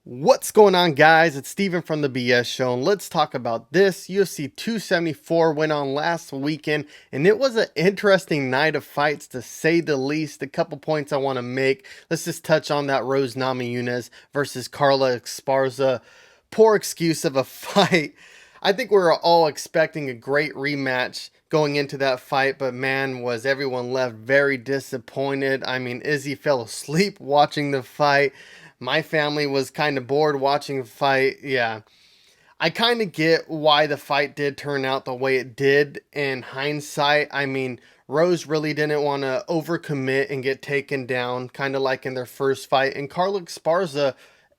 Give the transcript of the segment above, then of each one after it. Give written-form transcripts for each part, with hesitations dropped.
What's going on, guys? It's Steven from the BS Show, and let's talk about this. UFC 274 went on last weekend, and it was an interesting night of fights, to say the least. A couple points I want to make. Let's just touch on that Rose Namajunas versus Carla Esparza. Poor excuse of a fight. I think we were all expecting a great rematch going into that fight, but man, was everyone left very disappointed. I mean, Izzy fell asleep watching the fight. My family was kind of bored watching the fight. Yeah, I kind of get why the fight did turn out the way it did in hindsight. I mean, Rose really didn't want to overcommit and get taken down, kind of like in their first fight. And Carla Esparza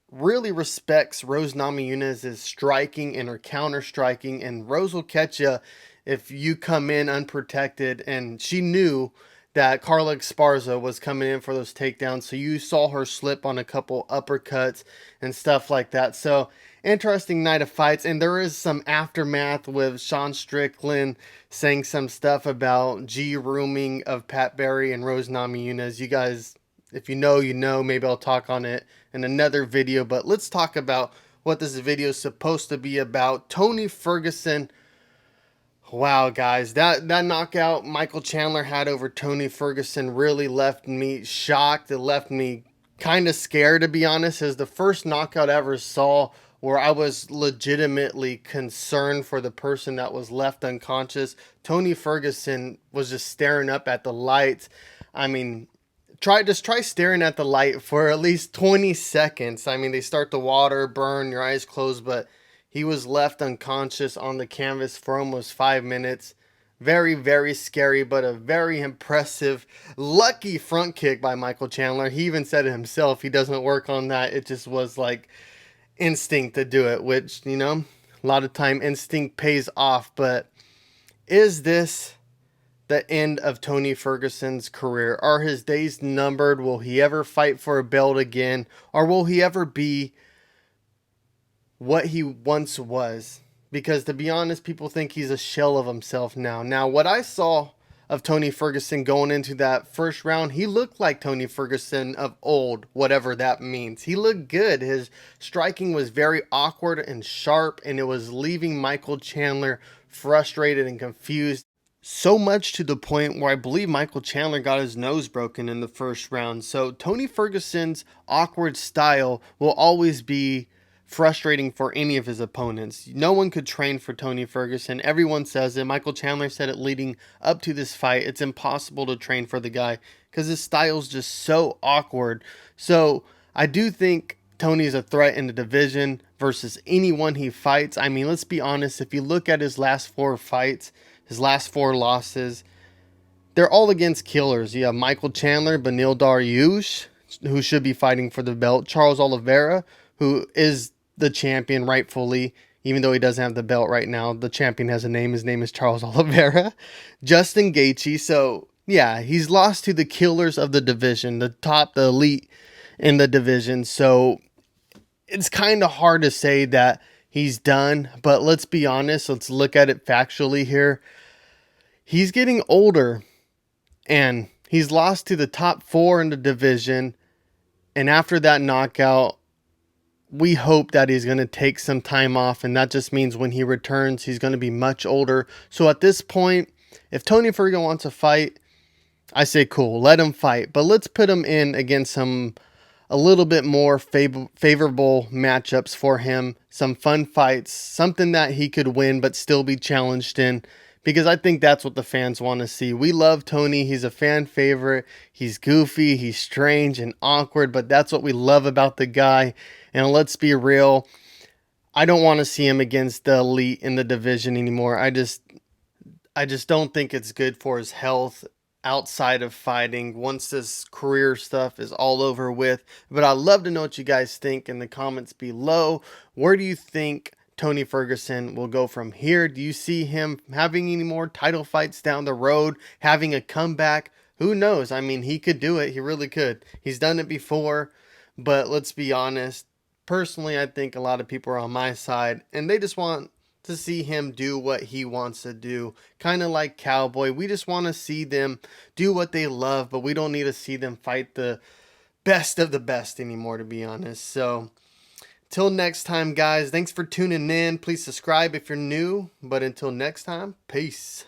really respects Rose Namajunas' striking and her counter striking, and Rose will catch you if you come in unprotected. And she knew that Carla Esparza was coming in for those takedowns, so you saw her slip on a couple uppercuts and stuff like that. So interesting night of fights, and there is some aftermath with Sean Strickland saying some stuff about G rooming of Pat Barry and Rose Namajunas. You guys, if you know, you know. Maybe I'll talk on it in another video, but let's talk about what this video is supposed to be about. Tony Ferguson. Wow, guys, that knockout Michael Chandler had over Tony Ferguson really left me shocked. It left me kind of scared, to be honest. As the first knockout I ever saw where I was legitimately concerned for the person that was left unconscious. Tony Ferguson was just staring up at the lights. I mean, try staring at the light for at least 20 seconds. I mean, they start to water, burn, your eyes close, but he was left unconscious on the canvas for almost 5 minutes. Very, very scary, but a very impressive, lucky front kick by Michael Chandler. He even said it himself. He doesn't work on that. It just was like instinct to do it, which, you know, a lot of time instinct pays off. But is this the end of Tony Ferguson's career? Are his days numbered? Will he ever fight for a belt again? Or will he ever be what he once was? Because to be honest, people think he's a shell of himself now. Now, what I saw of Tony Ferguson going into that first round, he looked like Tony Ferguson of old, whatever that means. He looked good. His striking was very awkward and sharp, and it was leaving Michael Chandler frustrated and confused. So much to the point where I believe Michael Chandler got his nose broken in the first round. So Tony Ferguson's awkward style will always be frustrating for any of his opponents. No one could train for Tony Ferguson. Everyone says it. Michael Chandler said it leading up to this fight. It's impossible to train for the guy because his style's just so awkward. So I do think Tony's a threat in the division versus anyone he fights. I mean, let's be honest. If you look at his last 4 fights, his last 4 losses, they're all against killers. You have Michael Chandler, Beneil Dariush, who should be fighting for the belt, Charles Oliveira, who is the champion rightfully, even though he doesn't have the belt right now. The champion has a name. His name is Charles Oliveira. Justin Gaethje. So, yeah, he's lost to the killers of the division, the elite in the division. So, it's kind of hard to say that he's done, but let's be honest. Let's look at it factually here. He's getting older, and he's lost to the top 4 in the division. And after that knockout, we hope that he's going to take some time off, and that just means when he returns, he's going to be much older. So at this point, if Tony Ferguson wants to fight, I say cool, let him fight. But let's put him in against some a little bit more favorable matchups for him, some fun fights, something that he could win but still be challenged in, because I think that's what the fans want to see. We love Tony. He's a fan favorite. He's goofy, he's strange and awkward, but that's what we love about the guy. And let's be real, I don't want to see him against the elite in the division anymore. I just don't think it's good for his health outside of fighting once this career stuff is all over with. But I'd love to know what you guys think in the comments below. Where do you think Tony Ferguson will go from here? Do you see him having any more title fights down the road, having a comeback? Who knows? I mean, he could do it. He really could. He's done it before. But let's be honest. Personally, I think a lot of people are on my side, and they just want to see him do what he wants to do. Kind of like Cowboy. We just want to see them do what they love, but we don't need to see them fight the best of the best anymore, to be honest. So Till next time, guys, thanks for tuning in. Please subscribe if you're new. But until next time, peace.